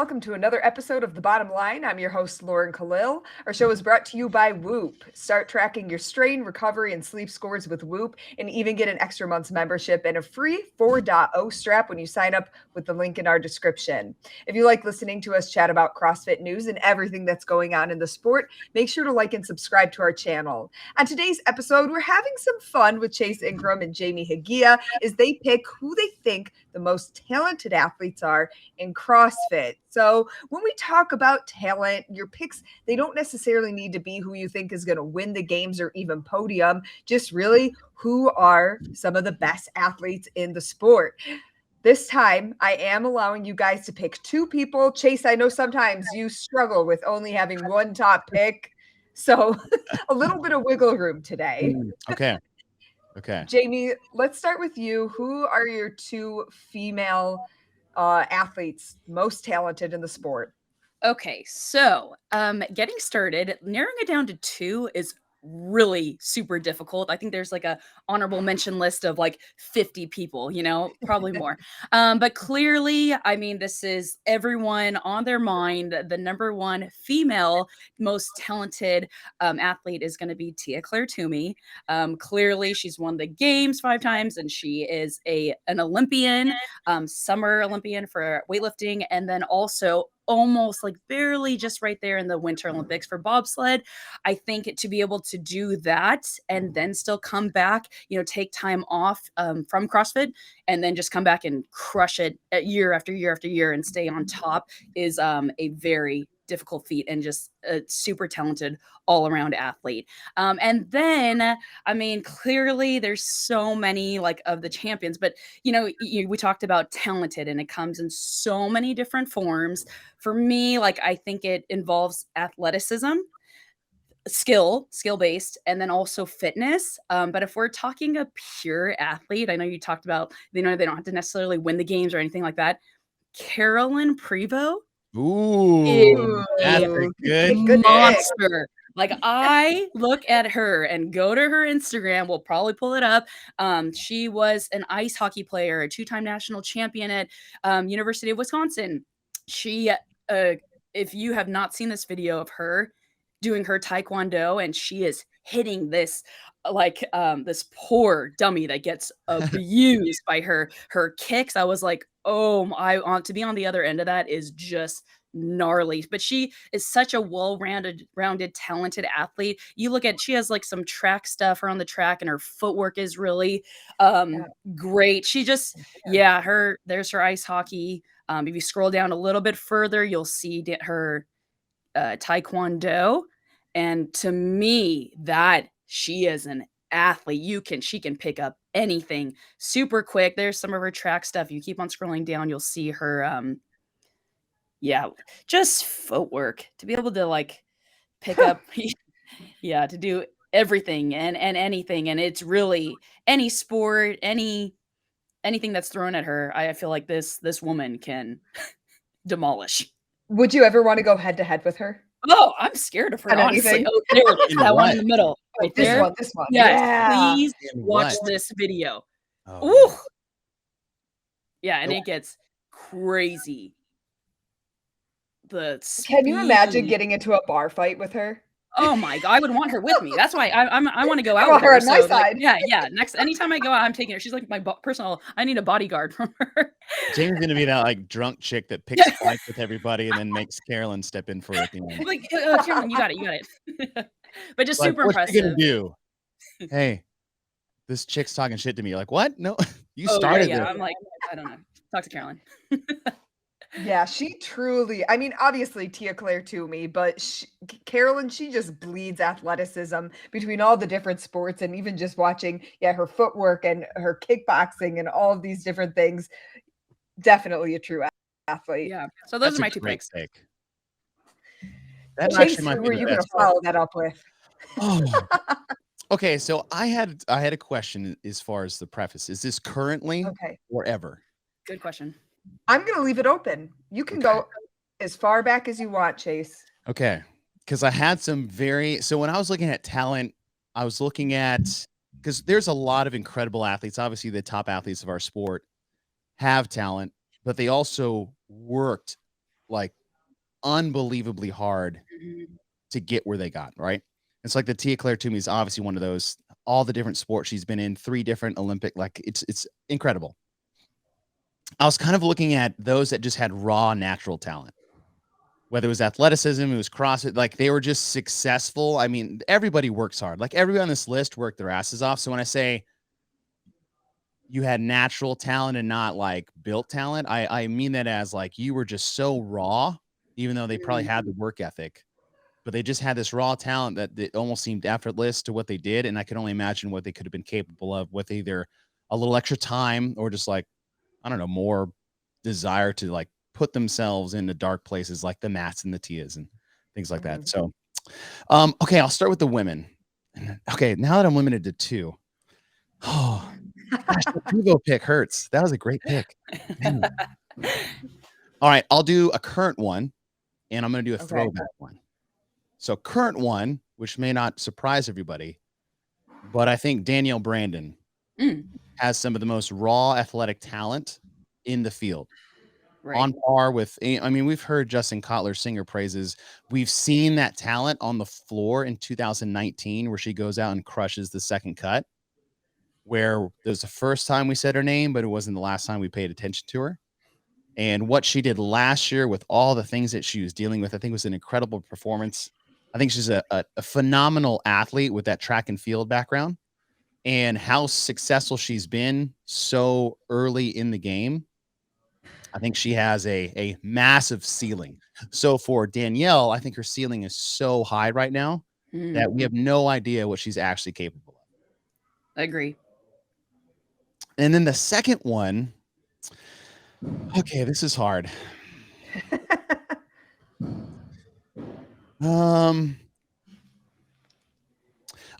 welcome to another episode of The Bottom Line. I'm your host, Lauren Kalil. Our show is brought to you by Whoop. Start tracking your strain, recovery, and sleep scores with Whoop, and even get an extra month's membership and a free 4.0 strap when you sign up with the link in our description. If you like listening to us chat about CrossFit news and everything that's going on in the sport, make sure to like and subscribe to our channel. On today's episode, we're having some fun with Chase Ingraham and Jamie Hagiya as they pick who they think the most talented athletes are in CrossFit. So when we talk about talent, your picks, they don't necessarily need to be who you think is going to win the games or even podium, just really who are some of the best athletes in the sport. This time, I am allowing you guys to pick two people. Chase, I know sometimes you struggle with only having one top pick, so a little bit of wiggle room today. Okay. Jamie, let's start with you. Who are your two female athletes most talented in the sport? Okay, so getting started, narrowing it down to two is really super difficult. I think there's like a honorable mention list of like 50 people, probably more. But clearly, I mean, this is everyone on their mind. The number one female most talented athlete is going to be Tia-Clair Toomey. Clearly, she's won the games 5 times, and she is an Olympian, summer Olympian for weightlifting, and then also almost like barely just right there in the Winter Olympics for bobsled. I think to be able to do that and then still come back, take time off from CrossFit and then just come back and crush it year after year after year and stay on top is a very difficult feat and just a super talented all-around athlete. And then, I mean, clearly there's so many like of the champions, but we talked about talented and it comes in so many different forms. For me, like I think it involves athleticism, skill-based, and then also fitness. But if we're talking a pure athlete, I know you talked about, they don't have to necessarily win the games or anything like that. Carolyne Prevost. Ooh, that's a good monster. Like I look at her and go to her Instagram. We'll probably pull it up. She was an ice hockey player, a 2-time national champion at University of Wisconsin. She, if you have not seen this video of her doing her taekwondo, and she is hitting this like this poor dummy that gets abused by her kicks. I was like, oh, I want to be on the other end of that is just gnarly. But she is such a rounded, talented athlete. You look at, she has like some track stuff around the track, and her footwork is really great. She just, there's her ice hockey. If you scroll down a little bit further, you'll see her taekwondo. And to me, that she is an athlete. She can pick up anything super quick. There's some of her track stuff. You keep on scrolling down, you'll see her just footwork to be able to like pick up to do everything and anything. And it's really any sport, anything that's thrown at her. I feel like this woman can demolish. Would you ever want to go head to head with her? Oh, I'm scared of her, honestly. Oh, there it is. That one in the middle. Right there. This one. Yes, please watch this video. Ooh. Yeah, and it gets crazy. Can you imagine getting into a bar fight with her? Oh my God, I would want her with me. That's why I want to go out with her on my side. Next, anytime I go out, I'm taking her. She's like my personal. I need a bodyguard from her. Jamie's gonna be that like drunk chick that picks fights with everybody and then makes Carolyne step in for it at the end. Like, Carolyne, you got it. But just super impressive. What's she gonna do? Hey, this chick's talking shit to me. Like, what? No, you started it. I'm like, I don't know. Talk to Carolyne. Yeah, she truly, I mean, obviously Tia-Clair Toomey, but Carolyne, she just bleeds athleticism between all the different sports, and even just watching, her footwork and her kickboxing and all of these different things. Definitely a true athlete. Yeah. So those are my two picks. That's Chase, who were you going to follow that up with? Oh. Okay, so I had a question as far as the preface. Is this currently or ever? Good question. I'm going to leave it open. You can go as far back as you want, Chase. Okay. Because I had some so when I was looking at talent, I was looking at, because there's a lot of incredible athletes. Obviously, the top athletes of our sport have talent, but they also worked like unbelievably hard to get where they got, right? It's like the Tia-Clair Toomey is obviously one of those, all the different sports she's been in, 3 different Olympic, like it's incredible. I was kind of looking at those that just had raw natural talent, whether it was athleticism, it was CrossFit, like they were just successful. I mean, everybody works hard. Like everybody on this list worked their asses off. So when I say you had natural talent and not like built talent, I mean that as like you were just so raw, even though they probably had the work ethic, but they just had this raw talent that it almost seemed effortless to what they did. And I could only imagine what they could have been capable of with either a little extra time or just like, I don't know, more desire to like put themselves into dark places like the Mats and the Tias and things like that. So, okay, I'll start with the women. Okay, now that I'm limited to 2. Oh, gosh, the Prevost pick hurts. That was a great pick. Dang. All right, I'll do a current one, and I'm going to do a throwback one. So current one, which may not surprise everybody, but I think Danielle Brandon has some of the most raw athletic talent in the field. Right. On par with, I mean, we've heard Justin Kotler sing her praises. We've seen that talent on the floor in 2019 where she goes out and crushes the second cut, where there's the first time we said her name, but it wasn't the last time we paid attention to her. And what she did last year with all the things that she was dealing with, I think was an incredible performance. I think she's a phenomenal athlete with that track and field background, and how successful she's been so early in the game. I think she has a massive ceiling. So for Danielle, I think her ceiling is so high right now that we have no idea what she's actually capable of. I agree. And then the second one, okay, this is hard.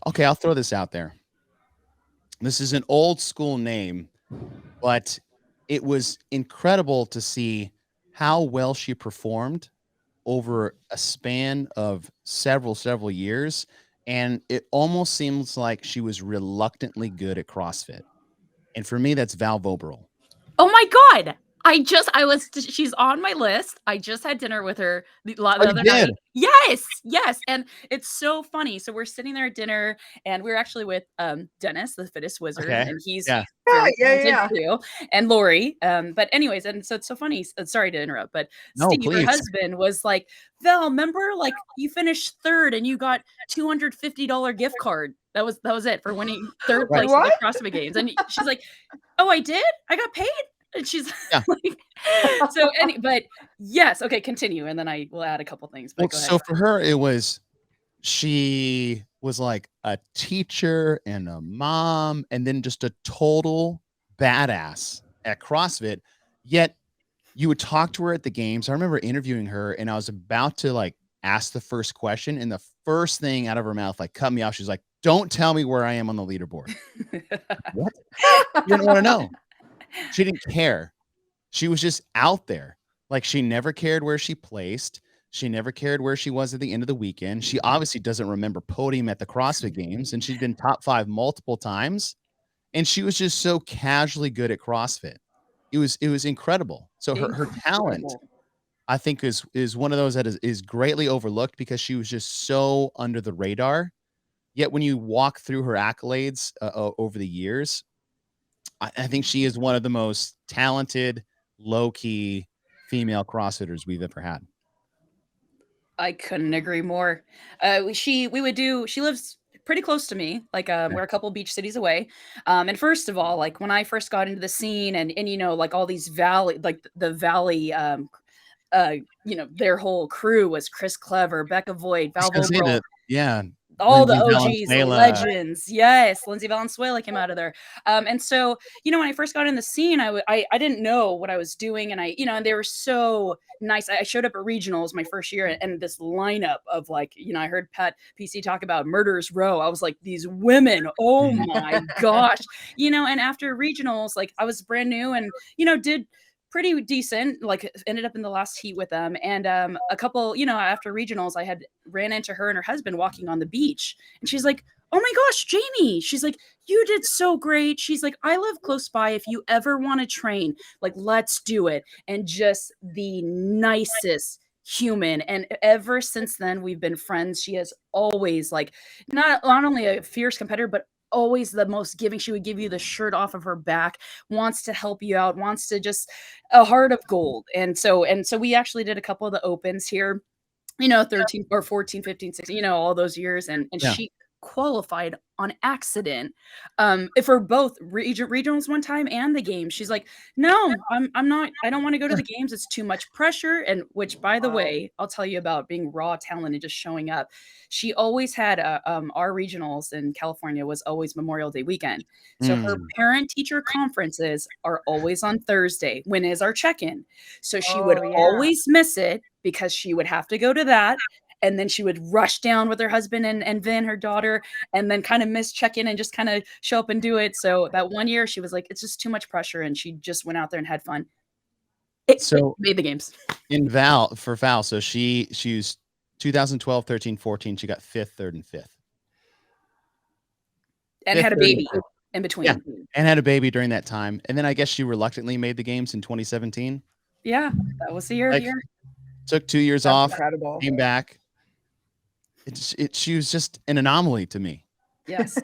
Okay, I'll throw this out there. This is an old school name, but it was incredible to see how well she performed over a span of several years. And it almost seems like she was reluctantly good at CrossFit. And for me, that's Val Voboril. Oh my God. She's on my list. I just had dinner with her the other night. Yes. And it's so funny. So we're sitting there at dinner and we're actually with Dennis, the fitness wizard, and he's too, and Lori. But anyways, and so it's so funny. Sorry to interrupt, but Steve, her husband, was like, Val, remember like you finished 3rd and you got $250 gift card. That was it for winning 3rd place at the CrossFit Games. And she's like, oh, I did? I got paid? And she's like, but yes. Okay, continue. And then I will add a couple things. But so for her, she was like a teacher and a mom, and then just a total badass at CrossFit. Yet you would talk to her at the games. I remember interviewing her and I was about to like ask the first question, and the first thing out of her mouth, like cut me off. She's like, don't tell me where I am on the leaderboard. What? You didn't want to know. She didn't care. She was just out there. Like she never cared where she placed. She never cared where she was at the end of the weekend. She obviously doesn't remember podium at the CrossFit Games, and she'd been top 5 multiple times. And she was just so casually good at CrossFit. It was incredible. So her talent, I think, is one of those that is greatly overlooked because she was just so under the radar. Yet when you walk through her accolades over the years, I think she is one of the most talented, low-key female CrossFitters we've ever had. I couldn't agree more. She lives pretty close to me. Like we're a couple beach cities away. And first of all, like when I first got into the scene and you know, like all these valley, like the valley, you know, their whole crew was Chris Clever, Becca Voigt, Val Voboril. All Lindsay the OGs, the legends. Yes. Lindsay Valenzuela came out of there. And so, you know, when I first got in the scene, I didn't know what I was doing. And and they were so nice. I showed up at regionals my first year and this lineup of like, you know, I heard Pat PC talk about Murderers Row. I was like, these women, oh my gosh, you know, and after regionals, like I was brand new and, you know, did pretty decent, like ended up in the last heat with them. And a couple, you know, after regionals, I had ran into her and her husband walking on the beach. And she's like, oh my gosh, Jamie. She's like, you did so great. She's like, I live close by. If you ever want to train, like, let's do it. And just the nicest human. And ever since then, we've been friends. She has always, like, not only a fierce competitor, but always the most giving. She would give you the shirt off of her back, wants to help you out, wants to just a heart of gold. And so we actually did a couple of the opens here, 13 or 14, 15, 16, all those years. And she qualified on accident for both regionals one time and the games. She's like, no, I'm not, I don't want to go to the games. It's too much pressure. And which, by the way, I'll tell you about being raw talent and just showing up. She always had our regionals in California was always Memorial Day weekend. So her parent teacher conferences are always on Thursday. When is our check-in? So she would always miss it because she would have to go to that. And then she would rush down with her husband and Vin, her daughter, and then kind of miss check-in and just kind of show up and do it. So that one year she was like, it's just too much pressure. And she just went out there and had fun. It made the games. In Val, so she was 2012, 13, 14. She got 5th, 3rd, and 5th. And had a baby in between. Yeah, and had a baby during that time. And then I guess she reluctantly made the games in 2017. Yeah, that was the year. Took 2 years off, incredible. Came back. She was just an anomaly to me. Yes.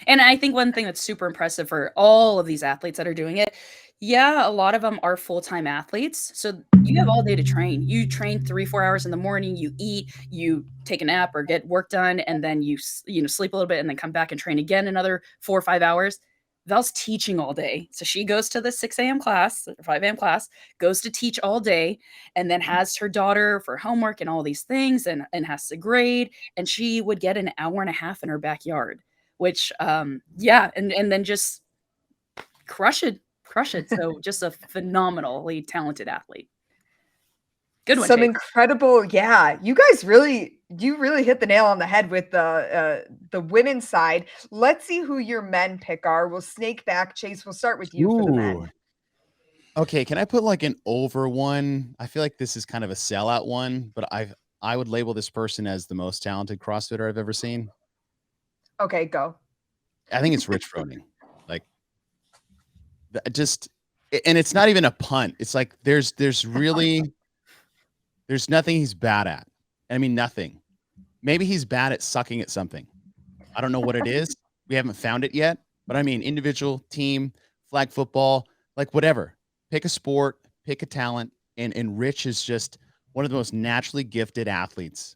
And I think one thing that's super impressive for all of these athletes that are doing it, a lot of them are full-time athletes. So you have all day to train. You train 3-4 hours in the morning, you eat, you take a nap or get work done, and then you sleep a little bit and then come back and train again another 4 or 5 hours. Val's teaching all day. So she goes to the 6 a.m. class, or 5 a.m. class, goes to teach all day, and then has her daughter for homework and all these things and has to grade. And she would get an hour and a half in her backyard, which, and then just crush it. So just a phenomenally talented athlete. Good one. Some incredible, you guys really hit the nail on the head with the women's side. Let's see who your men pick are. We'll snake back. Chase, we'll start with you for the men. Okay, can I put like an over one? I feel like this is kind of a sellout one, but I would label this person as the most talented CrossFitter I've ever seen. Okay, go. I think it's Rich Froning. Like, and it's not even a punt. It's like there's nothing he's bad at. I mean, nothing. Maybe he's bad at sucking at something. I don't know what it is. We haven't found it yet. But I mean, individual, team, flag football, like whatever. Pick a sport, pick a talent. And Rich is just one of the most naturally gifted athletes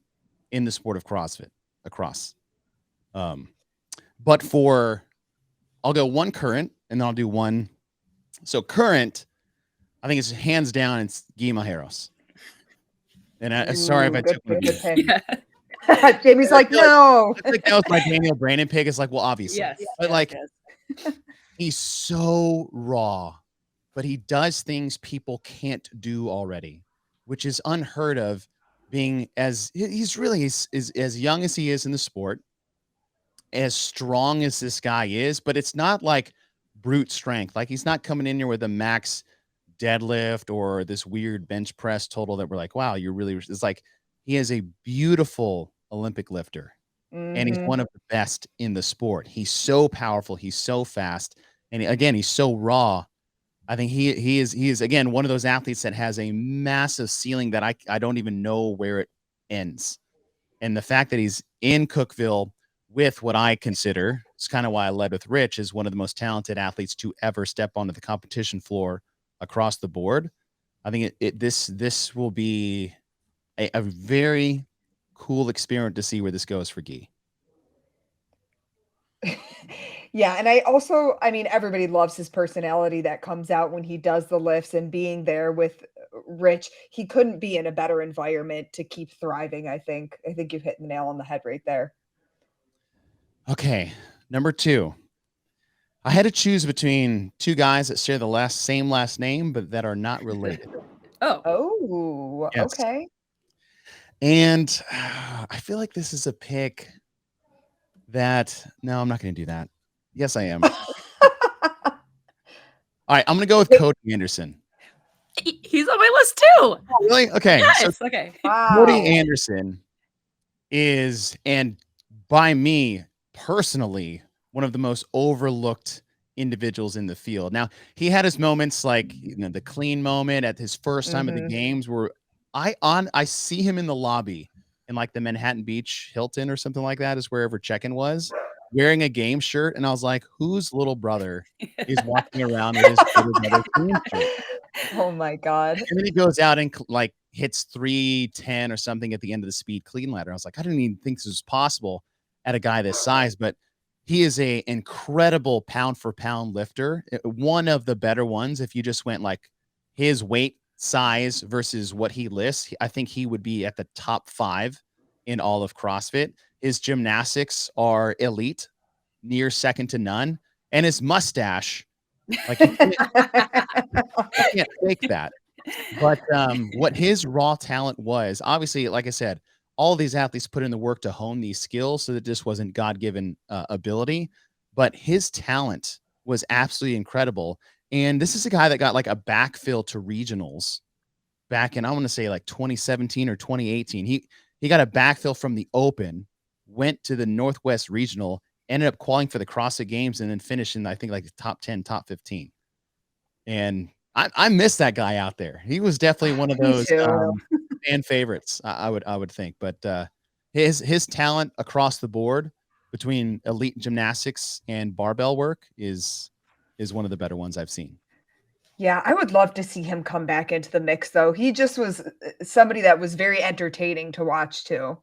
in the sport of CrossFit across. But I'll go one current and then I'll do one. So current, I think it's hands down, it's Guilherme Malheiros. And sorry if I took one. Jamie's like, no. That was my Danielle Brandon pick. It's like, well, obviously. Yes, but he's so raw, but he does things people can't do already, which is unheard of. Being he's really as young as he is in the sport, as strong as this guy is, but it's not like brute strength. Like he's not coming in here with a max deadlift or this weird bench press total that we're like, wow, it's like he is a beautiful Olympic lifter. And he's one of the best in the sport. He's so powerful. He's so fast. And again, he's so raw. I think he is again, one of those athletes that has a massive ceiling that I don't even know where it ends. And the fact that he's in Cookeville with what I consider, it's kind of why I led with Rich, is one of the most talented athletes to ever step onto the competition floor across the board. I think this will be a very cool experiment to see where this goes for Guy. Yeah, and I mean, everybody loves his personality that comes out when he does the lifts, and being there with Rich, he couldn't be in a better environment to keep thriving. I think you've hit the nail on the head right there. Okay, number 2. I had to choose between two guys that share the same last name, but that are not related. Oh, yes. Okay. And I feel like this is a pick that, no, I'm not going to do that. Yes, I am. All right, I'm going to go with Cody Anderson. He's on my list too. Really? Okay. Yes, so okay. Cody Anderson is, and by me personally, one of the most overlooked individuals in the field. Now, he had his moments like, the clean moment at his first time at the games where I see him in the lobby in like the Manhattan Beach Hilton or something like that, is wherever check-in was, wearing a game shirt, and I was like, whose little brother is walking around with his older brother's game shirt? Oh my God. And then he goes out and like hits 310 or something at the end of the speed clean ladder. I was like, I didn't even think this was possible at a guy this size, but he is a incredible pound for pound lifter. One of the better ones. If you just went like his weight, size versus what he lifts, I think he would be at the top 5 in all of CrossFit. His gymnastics are elite, near second to none. And his mustache, like you can't fake that. But what his raw talent was, obviously, like I said, all these athletes put in the work to hone these skills, so that this wasn't God-given ability. But his talent was absolutely incredible. And this is a guy that got like a backfill to regionals back in, I want to say like 2017 or 2018. He got a backfill from the Open, went to the Northwest Regional, ended up qualifying for the CrossFit Games, and then finished in, I think, like the top 10, top 15. And I miss that guy out there. He was definitely one of Me those too. fan favorites, I would think. But his talent across the board between elite gymnastics and barbell work is one of the better ones I've seen. Yeah, I would love to see him come back into the mix, though. He just was somebody that was very entertaining to watch, too.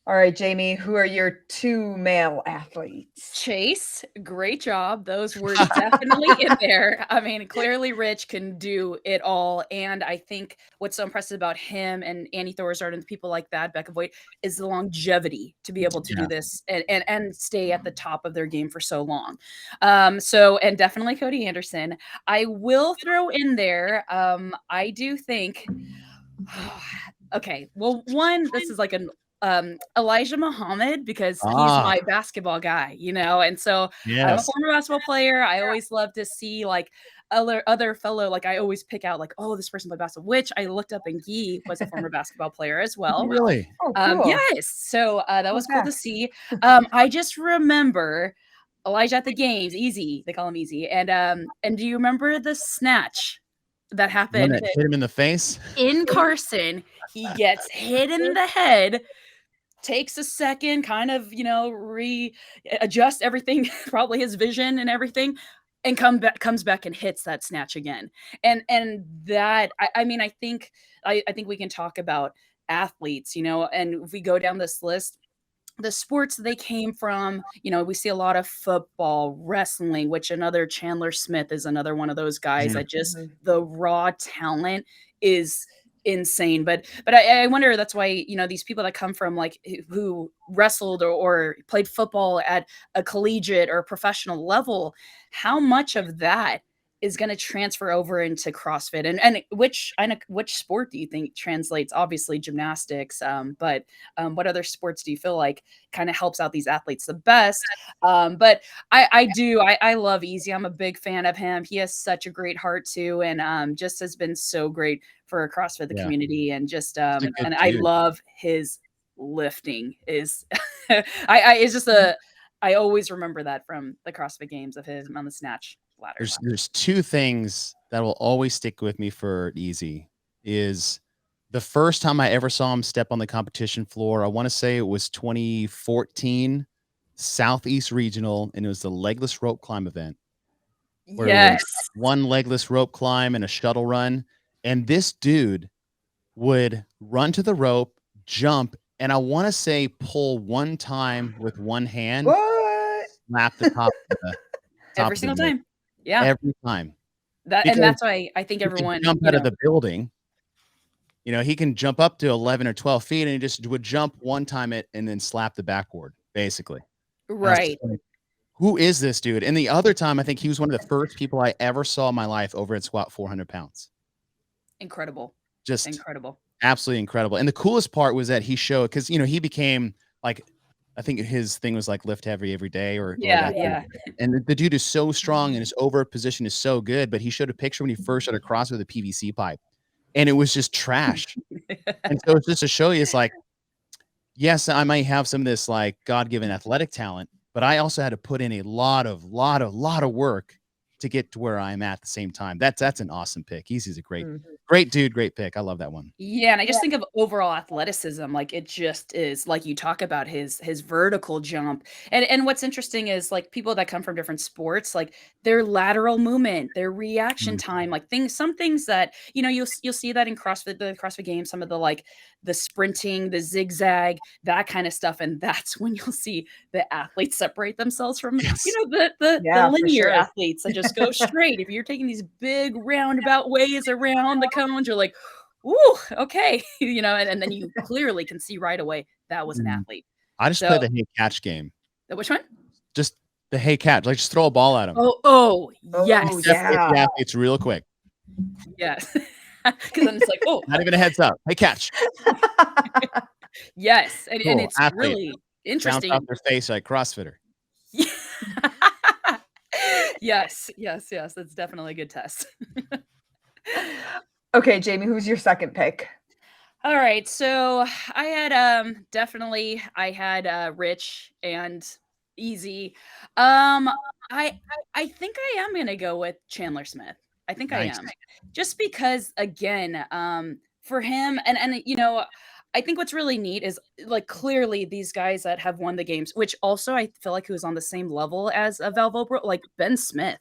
All right, Jamie, who are your 2 male athletes? Chase, great job. Those were definitely in there. I mean, clearly Rich can do it all. And I think what's so impressive about him and Annie Thorsard and people like that, Becca Voigt, is the longevity to be able to do this and stay at the top of their game for so long. And definitely Cody Anderson. I will throw in there, I do think, okay, well, one, this is like an Elijah Muhammad, because he's my basketball guy, and so I'm a former basketball player. I always love to see like other fellow, like I always pick out like, oh, this person played basketball, which I looked up, and Guy was a former basketball player as well. Really? Oh, cool. Yes. So that was cool to see. I just remember Elijah at the games, Easy, they call him Easy. And do you remember the snatch that happened? That hit him in the face? In Carson, he gets hit in the head, takes a second, kind of, readjust everything, probably his vision and everything, and comes back and hits that snatch again. And that, I mean, I think we can talk about athletes, and if we go down this list, the sports they came from, we see a lot of football, wrestling, which another Chandler Smith is another one of those guys that just the raw talent is insane. But I wonder, that's why, these people that come from like who wrestled or played football at a collegiate or professional level, how much of that is going to transfer over into CrossFit, and which sport do you think translates? Obviously gymnastics, but what other sports do you feel like kind of helps out these athletes the best? But I love Easy. I'm a big fan of him. He has such a great heart too, and just has been so great for CrossFit, the community, and just and I love his lifting is it's just I always remember that from the CrossFit Games of him on the snatch ladder. There's 2 things that will always stick with me for Easy. Is the first time I ever saw him step on the competition floor, I want to say it was 2014 Southeast Regional, and it was the legless rope climb event. Where it was 1 legless rope climb and a shuttle run. And this dude would run to the rope, jump, and I want to say pull 1 time with 1 hand, slap the top of the every single time. Yeah. Every time. And that's why I think everyone jump out of the building. He can jump up to 11 or 12 feet, and he just would jump 1 time and then slap the backboard, basically. Right. Like, who is this dude? And the other time, I think he was one of the first people I ever saw in my life over at squat 400 pounds. Incredible. Just incredible. Absolutely incredible. And the coolest part was that he showed, because, he became like, I think his thing was like lift heavy every day or and the dude is so strong, and his over position is so good, but he showed a picture when he first started CrossFit with a PVC pipe, and it was just trash. And so it's just to show you, it's like, yes, I might have some of this like God-given athletic talent, but I also had to put in a lot of work to get to where I'm at the same time. That's an awesome pick. He's a great dude, great pick. I love that one. Yeah, and I just think of overall athleticism, like it just is like you talk about his vertical jump. And what's interesting is like people that come from different sports, like their lateral movement, their reaction time, like some things that, you'll see that in the CrossFit games, some of the like the sprinting, the zigzag, that kind of stuff. And that's when you'll see the athletes separate themselves from, Yes. the Yeah, for linear sure. athletes that just go straight. If you're taking these big roundabout ways around the cones, you're like, ooh, okay. And then you clearly can see right away that was an athlete. I just play the hey catch game. Which one? Just the hey catch. Like just throw a ball at him. Oh, yes. yeah. The athletes real quick. Yes. Because then it's like, oh, Not even a heads up. Hey catch. yes. And Cool. it's Athlete. really interesting. Bounce off their face like CrossFitter. Yes. That's definitely a good test. Okay, Jamie, who's your second pick? All right, so I had Rich and Easy. I think I am gonna go with Chandler Smith. I think Nice. I am, just because again, for him and I think what's really neat is like clearly these guys that have won the games, which also I feel like who's on the same level as Val Voboril, like Ben Smith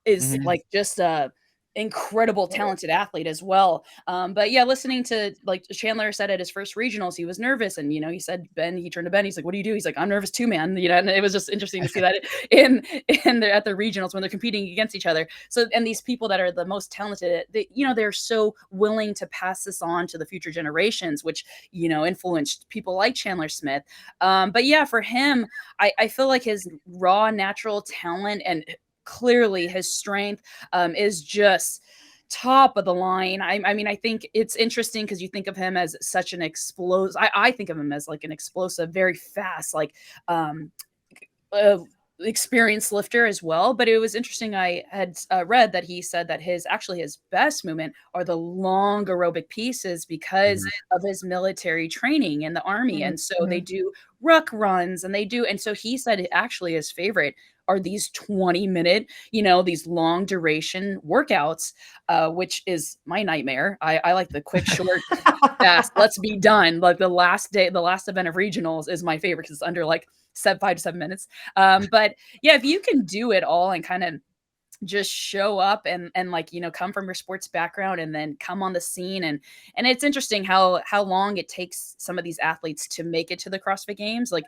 is like just a incredible talented athlete as well. But yeah, listening to like Chandler said at his first regionals, he was nervous, and he said he turned to Ben, he's like, what do you do? He's like, I'm nervous too, man. And it was just interesting to see that at the regionals when they're competing against each other. So, and these people that are the most talented, they're so willing to pass this on to the future generations, which influenced people like Chandler Smith. But yeah, for him, I feel like his raw natural talent and clearly his strength is just top of the line. I mean, I think it's interesting because you think of him as such an explosive. I think of him as like an explosive, very fast, like experienced lifter as well. But it was interesting. I had read that he said that his best movement are the long aerobic pieces because of his military training in the Army. And so they do ruck runs and so he said actually his favorite are these 20-minute, these long duration workouts, which is my nightmare. I like the quick, short, fast, let's be done. Like the last event of regionals is my favorite because it's under like 5 to 7 minutes. But yeah, if you can do it all and kind of just show up and like, come from your sports background and then come on the scene. And it's interesting how long it takes some of these athletes to make it to the CrossFit Games. Like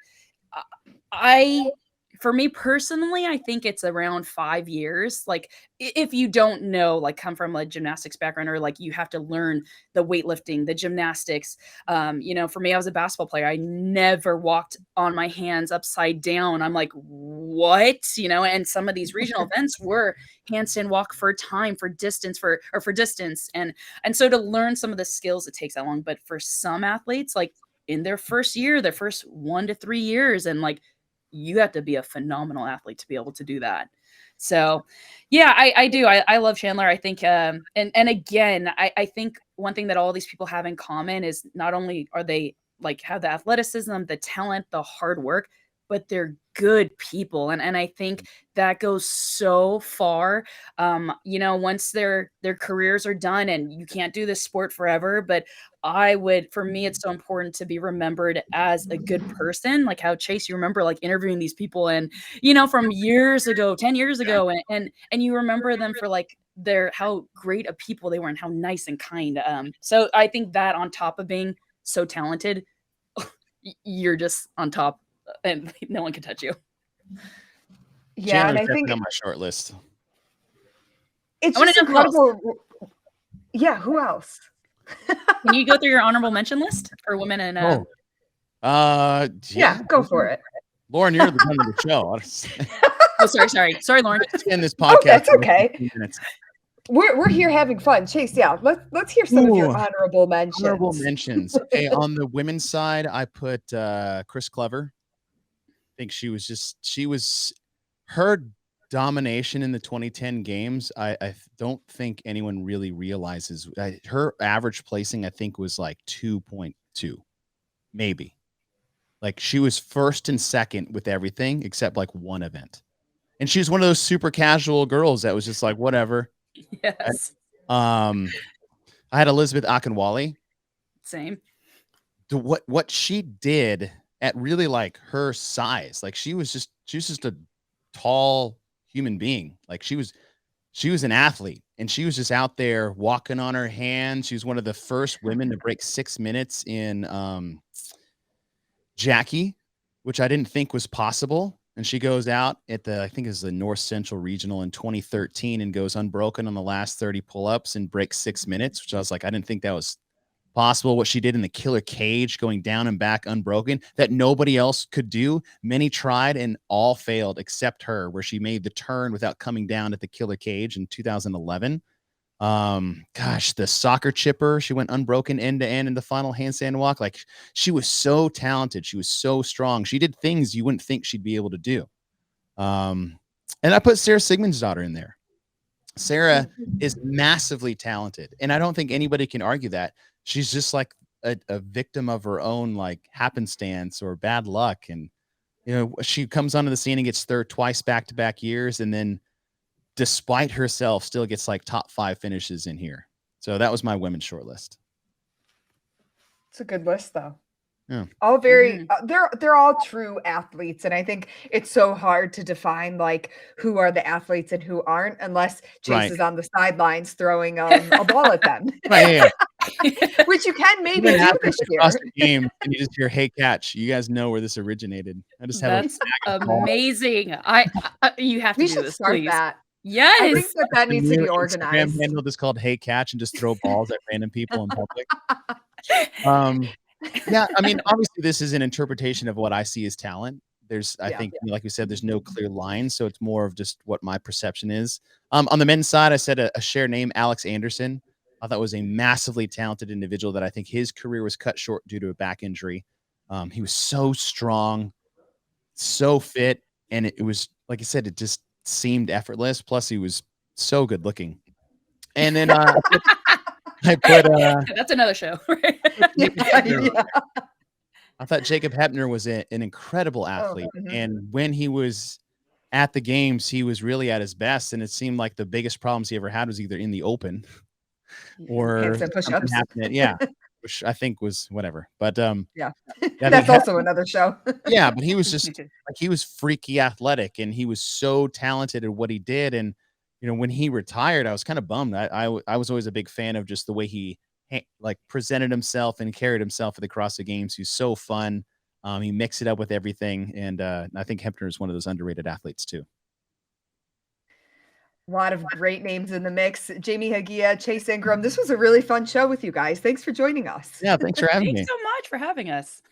for me personally, I think it's around 5 years. Like if you don't know, like come from a gymnastics background or like you have to learn the weightlifting, the gymnastics. For me, I was a basketball player. I never walked on my hands upside down. I'm like, what? And some of these regional events were handstand walk for time, for distance, for distance. And so to learn some of the skills, it takes that long. But for some athletes, like in their first year, their first 1 to 3 years, and like, you have to be a phenomenal athlete to be able to do that. So yeah, I do. I love Chandler. I think, and again, I think one thing that all these people have in common is not only are they like have the athleticism, the talent, the hard work, but they're good people. And I think that goes so far. Once their careers are done and you can't do this sport forever, but for me, it's so important to be remembered as a good person. Like how Chase, you remember like interviewing these people and, from years ago, 10 years ago, and you remember them for like how great of people they were and how nice and kind. So I think that on top of being so talented, you're just on top and no one can touch you. Yeah, Chandler's and I think on my short list. It's just incredible. Yeah, who else? Can you go through your honorable mention list for women and yeah, go for it. Lauren, you're the one of the show. Oh, sorry, Lauren. In this podcast, that's okay. We're here having fun. Chase, yeah, let's hear some of your honorable mentions. Honorable mentions. Okay, on the women's side, I put Chris Clever. I think she was her domination in the 2010 games. I don't think anyone really realizes her average placing. I think was like 2.2, maybe. Like she was first and second with everything except like one event. And she was one of those super casual girls that was just like, whatever. Yes. I had Elizabeth Akinwale. Same. What she did at really like her size, like she was just a tall human being. Like she was an athlete, and she was just out there walking on her hands. She was one of the first women to break 6 minutes in Jackie, which I didn't think was possible. And she goes out at I think it's the North Central Regional in 2013 and goes unbroken on the last 30 pull-ups and breaks 6 minutes, which I was like, I didn't think that was possible. What she did in the killer cage, going down and back unbroken, that nobody else could do. Many tried and all failed except her, where she made the turn without coming down at the killer cage in 2011. Gosh, the soccer chipper, she went unbroken end to end in the final handstand walk. Like she was so talented. She was so strong. She did things you wouldn't think she'd be able to do. And I put Sarah Sigmund's daughter in there. Sarah is massively talented, and I don't think anybody can argue that. She's just like a victim of her own like happenstance or bad luck. And, you know, she comes onto the scene and gets third twice back-to-back years. And then despite herself still gets like top 5 finishes in here. So that was my women's short list. It's a good list though. Yeah. All very they're all true athletes, and I think it's so hard to define like who are the athletes and who aren't unless Chase is on the sidelines throwing a ball at them. Right, Which you can maybe do this year. Across the game, and you just hear, "Hey, catch!" You guys know where this originated. I just have That's amazing. You have to do this, start please. that. Yes, I think that needs to be organized. Instagram handle just called "Hey, catch" and just throw balls at random people in public. Yeah, I mean, obviously, this is an interpretation of what I see as talent. I think, like you said, there's no clear line, so it's more of just what my perception is. On the men's side, I said a share name, Alex Anderson. I thought was a massively talented individual that I think his career was cut short due to a back injury. He was so strong, so fit, and it was, like I said, it just seemed effortless. Plus, he was so good looking. And then I put that's another show. I thought Jacob Hepner was an incredible athlete. And when he was at the games, he was really at his best. And it seemed like the biggest problems he ever had was either in the open or push-ups. Which I think was whatever. But that's also another show. Yeah, but he was just like, he was freaky athletic, and he was so talented at what he did. And you know, when he retired, I was kind of bummed. I was always a big fan of just the way he like presented himself and carried himself at the CrossFit Games. He's so fun. He mixed it up with everything, and I think Hepner is one of those underrated athletes too. A lot of great names in the mix. Jamie Hagiya, Chase Ingraham. This was a really fun show with you guys. Thanks for joining us. Yeah, thanks for having me. Thanks so much for having us.